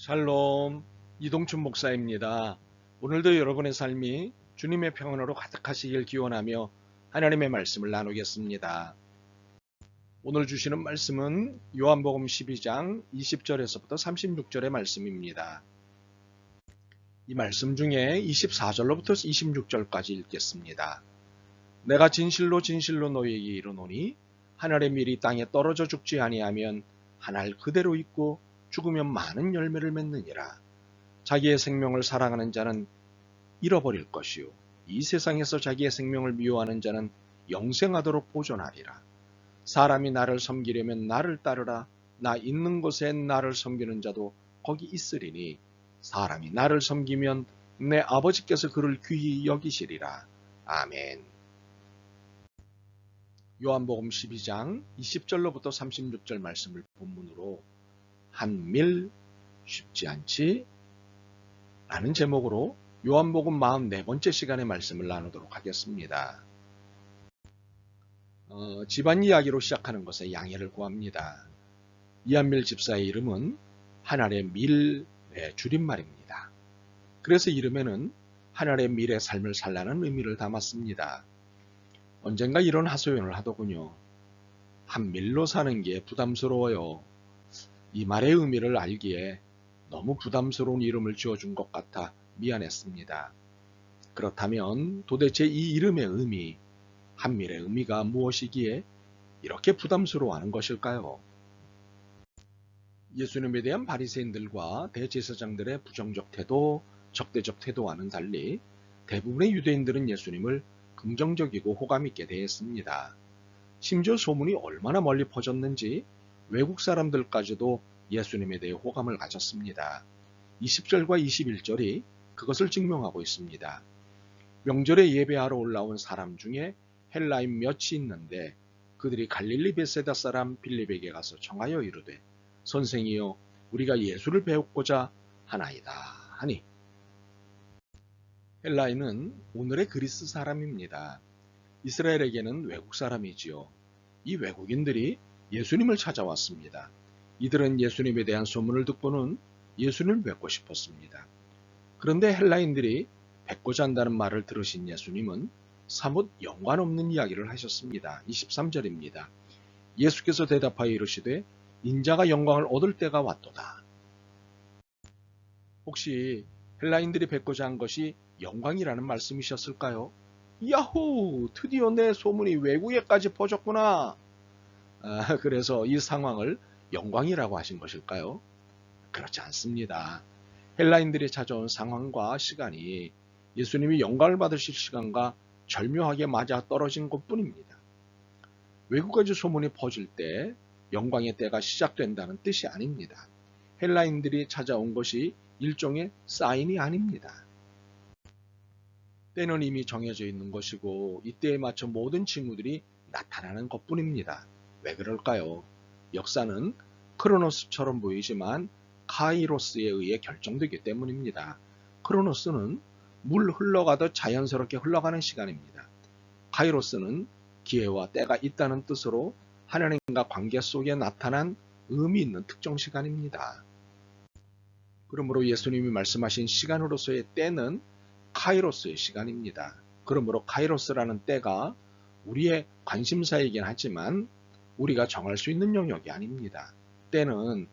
샬롬, 이동춘 목사입니다. 오늘도 여러분의 삶이 주님의 평안으로 가득하시길 기원하며 하나님의 말씀을 나누겠습니다. 오늘 주시는 말씀은 요한복음 12장 20절에서부터 36절의 말씀입니다. 이 말씀 중에 24절로부터 26절까지 읽겠습니다. 내가 진실로 진실로 너희에게 이르노니 하늘의 밀이 땅에 떨어져 죽지 아니하면 한 알 그대로 있고 죽으면 많은 열매를 맺느니라. 자기의 생명을 사랑하는 자는 잃어버릴 것이요 이 세상에서 자기의 생명을 미워하는 자는 영생하도록 보존하리라. 사람이 나를 섬기려면 나를 따르라. 나 있는 곳에 나를 섬기는 자도 거기 있으리니 사람이 나를 섬기면 내 아버지께서 그를 귀히 여기시리라. 아멘. 요한복음 12장 20절로부터 36절 말씀을 본문으로 한 밀 쉽지 않지? 라는 제목으로 요한복음 44번째 시간의 말씀을 나누도록 하겠습니다. 집안 이야기로 시작하는 것에 양해를 구합니다. 이한밀 집사의 이름은 한 알의 밀의 줄임말입니다. 그래서 이름에는 한 알의 밀의 삶을 살라는 의미를 담았습니다. 언젠가 이런 하소연을 하더군요. 한 밀로 사는 게 부담스러워요. 이 말의 의미를 알기에 너무 부담스러운 이름을 지어준 것 같아 미안했습니다. 그렇다면 도대체 이 이름의 의미, 한밀의 의미가 무엇이기에 이렇게 부담스러워하는 것일까요? 예수님에 대한 바리새인들과 대제사장들의 부정적 태도, 적대적 태도와는 달리 대부분의 유대인들은 예수님을 긍정적이고 호감 있게 대했습니다. 심지어 소문이 얼마나 멀리 퍼졌는지 외국 사람들까지도 예수님에 대해 호감을 가졌습니다. 20절과 21절이 그것을 증명하고 있습니다. 명절에 예배하러 올라온 사람 중에 헬라인 몇이 있는데 그들이 갈릴리 베세다 사람 빌립에게 가서 청하여 이르되 선생이여 우리가 예수를 배우고자 하나이다 하니. 헬라인은 오늘의 그리스 사람입니다. 이스라엘에게는 외국 사람이지요. 이 외국인들이 예수님을 찾아왔습니다. 이들은 예수님에 대한 소문을 듣고는 예수님을 뵙고 싶었습니다. 그런데 헬라인들이 뵙고자 한다는 말을 들으신 예수님은 사뭇 연관없는 이야기를 하셨습니다. 23절입니다. 예수께서 대답하여 이르시되 인자가 영광을 얻을 때가 왔도다. 혹시 헬라인들이 뵙고자 한 것이 영광이라는 말씀이셨을까요? 야호! 드디어 내 소문이 외국에까지 퍼졌구나. 그래서 이 상황을 영광이라고 하신 것일까요? 그렇지 않습니다. 헬라인들이 찾아온 상황과 시간이 예수님이 영광을 받으실 시간과 절묘하게 맞아 떨어진 것뿐입니다. 외국까지 소문이 퍼질 때 영광의 때가 시작된다는 뜻이 아닙니다. 헬라인들이 찾아온 것이 일종의 사인이 아닙니다. 때는 이미 정해져 있는 것이고 이때에 맞춰 모든 징후들이 나타나는 것뿐입니다. 왜 그럴까요? 역사는 크로노스처럼 보이지만 카이로스에 의해 결정되기 때문입니다. 크로노스는 물 흘러가듯 자연스럽게 흘러가는 시간입니다. 카이로스는 기회와 때가 있다는 뜻으로 하나님과 관계 속에 나타난 의미 있는 특정 시간입니다. 그러므로 예수님이 말씀하신 시간으로서의 때는 카이로스의 시간입니다. 그러므로 카이로스라는 때가 우리의 관심사이긴 하지만 우리가 정할 수 있는 영역이 아닙니다. 때는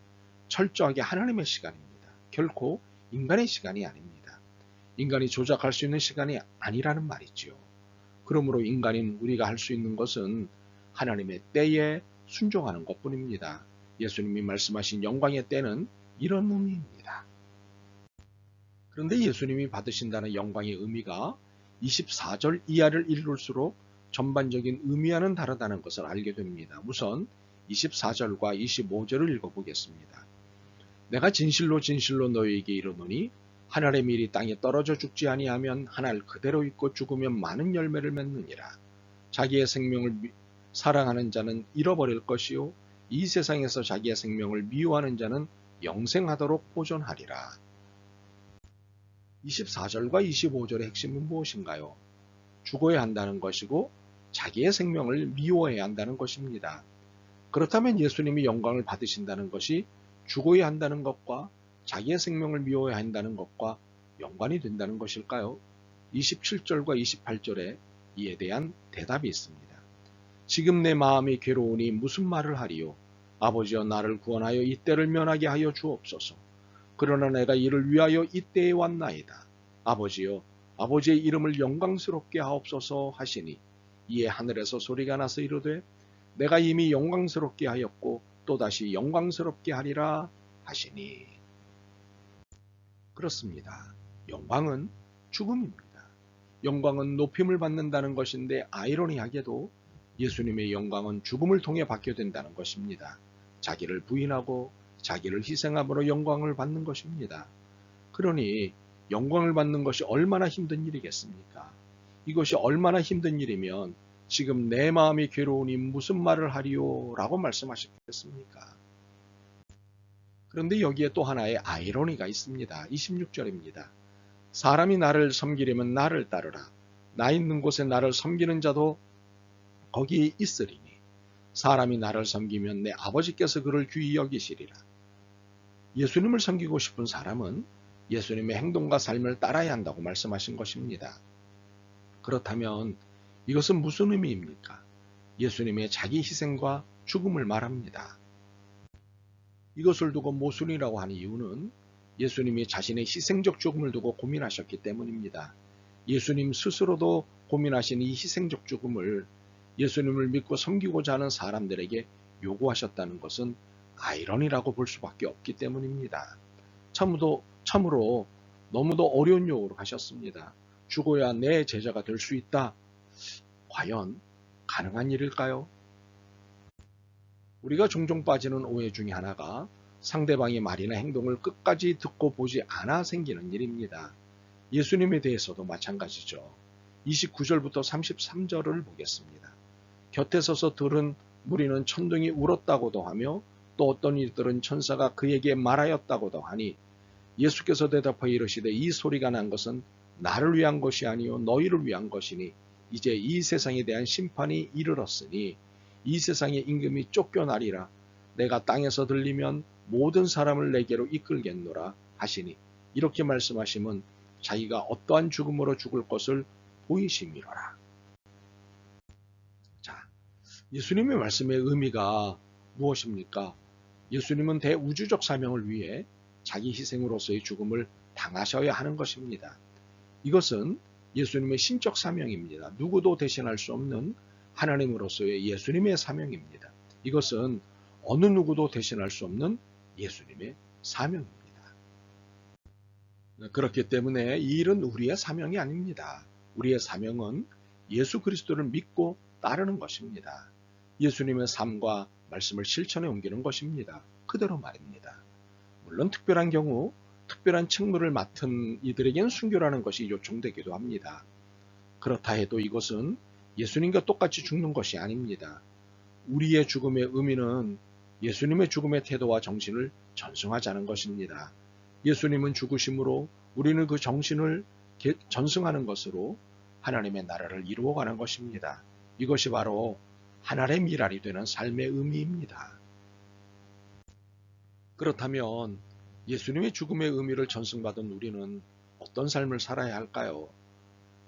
철저하게 하나님의 시간입니다. 결코 인간의 시간이 아닙니다. 인간이 조작할 수 있는 시간이 아니라는 말이지요. 그러므로 인간인 우리가 할 수 있는 것은 하나님의 때에 순종하는 것뿐입니다. 예수님이 말씀하신 영광의 때는 이런 의미입니다. 그런데 예수님이 받으신다는 영광의 의미가 24절 이하를 읽을수록 전반적인 의미와는 다르다는 것을 알게 됩니다. 우선 24절과 25절을 읽어보겠습니다. 내가 진실로 진실로 너희에게 이르노니 한 알의 밀이 땅에 떨어져 죽지 아니하면 한 알 그대로 있고 죽으면 많은 열매를 맺느니라. 자기의 생명을 사랑하는 자는 잃어버릴 것이요 이 세상에서 자기의 생명을 미워하는 자는 영생하도록 보존하리라. 24절과 25절의 핵심은 무엇인가요? 죽어야 한다는 것이고 자기의 생명을 미워해야 한다는 것입니다. 그렇다면 예수님이 영광을 받으신다는 것이 죽어야 한다는 것과 자기의 생명을 미워야 한다는 것과 연관이 된다는 것일까요? 27절과 28절에 이에 대한 대답이 있습니다. 지금 내 마음이 괴로우니 무슨 말을 하리요? 아버지여 나를 구원하여 이 때를 면하게 하여 주옵소서. 그러나 내가 이를 위하여 이 때에 왔나이다. 아버지여 아버지의 이름을 영광스럽게 하옵소서 하시니 이에 하늘에서 소리가 나서 이르되 내가 이미 영광스럽게 하였고 또다시 영광스럽게 하리라 하시니. 그렇습니다. 영광은 죽음입니다. 영광은 높임을 받는다는 것인데 아이러니하게도 예수님의 영광은 죽음을 통해 받게 된다는 것입니다. 자기를 부인하고 자기를 희생함으로 영광을 받는 것입니다. 그러니 영광을 받는 것이 얼마나 힘든 일이겠습니까? 이것이 얼마나 힘든 일이면 지금 내 마음이 괴로우니 무슨 말을 하리요? 라고 말씀하셨겠습니까? 그런데 여기에 또 하나의 아이러니가 있습니다. 26절입니다. 사람이 나를 섬기려면 나를 따르라. 나 있는 곳에 나를 섬기는 자도 거기 있으리니 사람이 나를 섬기면 내 아버지께서 그를 귀히 여기시리라. 예수님을 섬기고 싶은 사람은 예수님의 행동과 삶을 따라야 한다고 말씀하신 것입니다. 그렇다면 이것은 무슨 의미입니까? 예수님의 자기 희생과 죽음을 말합니다. 이것을 두고 모순이라고 하는 이유는 예수님이 자신의 희생적 죽음을 두고 고민하셨기 때문입니다. 예수님 스스로도 고민하신 이 희생적 죽음을 예수님을 믿고 섬기고자 하는 사람들에게 요구하셨다는 것은 아이러니라고 볼 수밖에 없기 때문입니다. 참으로 너무도 어려운 요구를 하셨습니다. 죽어야 내 제자가 될 수 있다. 과연 가능한 일일까요? 우리가 종종 빠지는 오해 중에 하나가 상대방의 말이나 행동을 끝까지 듣고 보지 않아 생기는 일입니다. 예수님에 대해서도 마찬가지죠. 29절부터 33절을 보겠습니다. 곁에 서서 들은 무리는 천둥이 울었다고도 하며 또 어떤 이들은 천사가 그에게 말하였다고도 하니 예수께서 대답하여 이르시되 이 소리가 난 것은 나를 위한 것이 아니요 너희를 위한 것이니 이제 이 세상에 대한 심판이 이르렀으니 이 세상의 임금이 쫓겨나리라. 내가 땅에서 들리면 모든 사람을 내게로 이끌겠노라 하시니 이렇게 말씀하시면 자기가 어떠한 죽음으로 죽을 것을 보이심이로라. 자, 예수님의 말씀의 의미가 무엇입니까? 예수님은 대우주적 사명을 위해 자기 희생으로서의 죽음을 당하셔야 하는 것입니다. 이것은 예수님의 신적 사명입니다. 누구도 대신할 수 없는 하나님으로서의 예수님의 사명입니다. 이것은 어느 누구도 대신할 수 없는 예수님의 사명입니다. 그렇기 때문에 이 일은 우리의 사명이 아닙니다. 우리의 사명은 예수 그리스도를 믿고 따르는 것입니다. 예수님의 삶과 말씀을 실천에 옮기는 것입니다. 그대로 말입니다. 물론 특별한 경우 특별한 책무를 맡은 이들에겐 순교라는 것이 요청되기도 합니다. 그렇다 해도 이것은 예수님과 똑같이 죽는 것이 아닙니다. 우리의 죽음의 의미는 예수님의 죽음의 태도와 정신을 전승하자는 것입니다. 예수님은 죽으심으로 우리는 그 정신을 전승하는 것으로 하나님의 나라를 이루어가는 것입니다. 이것이 바로 하나의 미랄이 되는 삶의 의미입니다. 그렇다면 예수님의 죽음의 의미를 전승받은 우리는 어떤 삶을 살아야 할까요?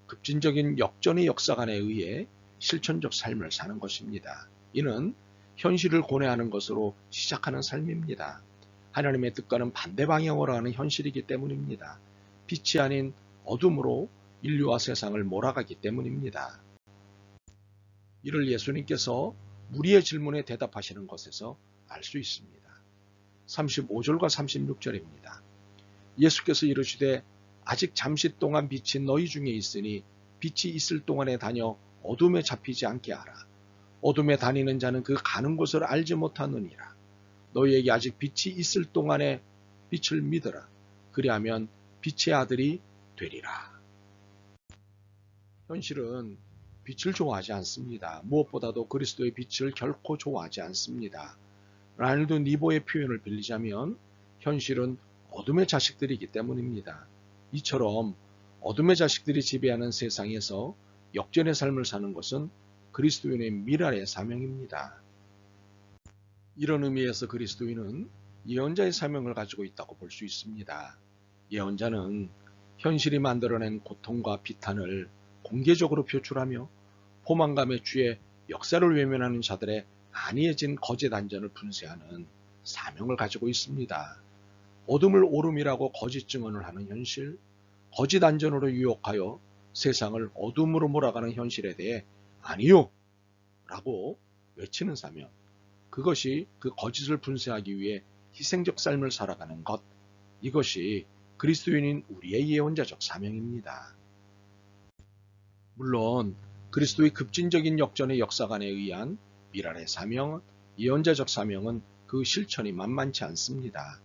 급진적인 역전의 역사관에 의해 실천적 삶을 사는 것입니다. 이는 현실을 고뇌하는 것으로 시작하는 삶입니다. 하나님의 뜻과는 반대 방향으로 하는 현실이기 때문입니다. 빛이 아닌 어둠으로 인류와 세상을 몰아가기 때문입니다. 이를 예수님께서 무리의 질문에 대답하시는 것에서 알 수 있습니다. 35절과 36절입니다. 예수께서 이르시되 아직 잠시 동안 빛이 너희 중에 있으니 빛이 있을 동안에 다녀 어둠에 잡히지 않게 하라. 어둠에 다니는 자는 그 가는 곳을 알지 못하느니라. 너희에게 아직 빛이 있을 동안에 빛을 믿으라. 그리하면 빛의 아들이 되리라. 현실은 빛을 좋아하지 않습니다. 무엇보다도 그리스도의 빛을 결코 좋아하지 않습니다. 라늘드 니보의 표현을 빌리자면 현실은 어둠의 자식들이기 때문입니다. 이처럼 어둠의 자식들이 지배하는 세상에서 역전의 삶을 사는 것은 그리스도인의 미랄의 사명입니다. 이런 의미에서 그리스도인은 예언자의 사명을 가지고 있다고 볼 수 있습니다. 예언자는 현실이 만들어낸 고통과 비탄을 공개적으로 표출하며 포만감의 주의 역사를 외면하는 자들의 안이해진 거짓 안전을 분쇄하는 사명을 가지고 있습니다. 어둠을 오름이라고 거짓 증언을 하는 현실, 거짓 안전으로 유혹하여 세상을 어둠으로 몰아가는 현실에 대해 아니요! 라고 외치는 사명, 그것이 그 거짓을 분쇄하기 위해 희생적 삶을 살아가는 것, 이것이 그리스도인인 우리의 예언자적 사명입니다. 물론 그리스도의 급진적인 역전의 역사관에 의한 미랄의 사명, 예언자적 사명은 그 실천이 만만치 않습니다.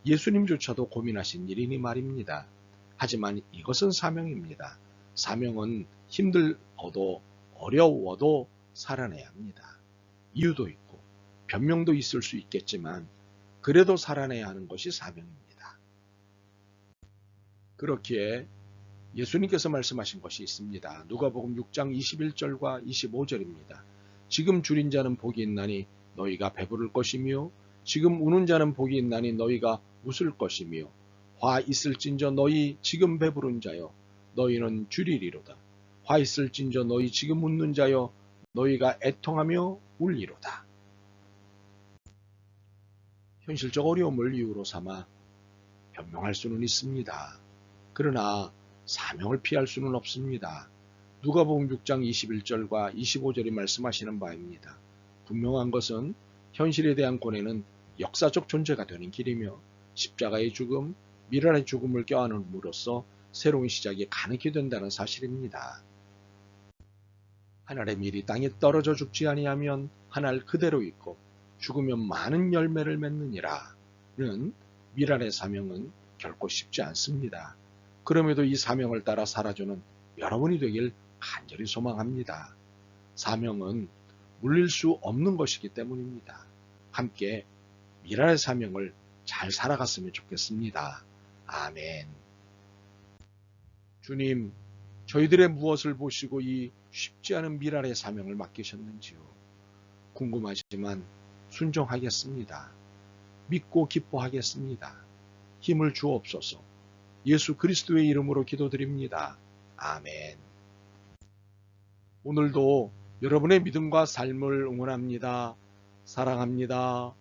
예수님조차도 고민하신 일이니 말입니다. 하지만 이것은 사명입니다. 사명은 힘들어도 어려워도 살아내야 합니다. 이유도 있고 변명도 있을 수 있겠지만 그래도 살아내야 하는 것이 사명입니다. 그렇기에 예수님께서 말씀하신 것이 있습니다. 누가복음 6장 21절과 25절입니다. 지금 줄인 자는 복이 있나니 너희가 배부를 것이며 지금 우는 자는 복이 있나니 너희가 웃을 것이며 화 있을진저 너희 지금 배부른 자여 너희는 줄이리로다. 화 있을진저 너희 지금 웃는 자여 너희가 애통하며 울리로다. 현실적 어려움을 이유로 삼아 변명할 수는 있습니다. 그러나 사명을 피할 수는 없습니다. 누가복음 6장 21절과 25절이 말씀하시는 바입니다. 분명한 것은 현실에 대한 고뇌는 역사적 존재가 되는 길이며 십자가의 죽음, 미랄의 죽음을 껴안음으로써 새로운 시작이 가능하게 된다는 사실입니다. 하늘의 밀이 땅에 떨어져 죽지 아니하면 하늘 그대로 있고 죽으면 많은 열매를 맺느니라는 미랄의 사명은 결코 쉽지 않습니다. 그럼에도 이 사명을 따라 살아주는 여러분이 되길 간절히 소망합니다. 사명은 물릴 수 없는 것이기 때문입니다. 함께 미랄의 사명을 잘 살아갔으면 좋겠습니다. 아멘. 주님, 저희들의 무엇을 보시고 이 쉽지 않은 미랄의 사명을 맡기셨는지요. 궁금하지만 순종하겠습니다. 믿고 기뻐하겠습니다. 힘을 주옵소서. 예수 그리스도의 이름으로 기도드립니다. 아멘. 오늘도 여러분의 믿음과 삶을 응원합니다. 사랑합니다.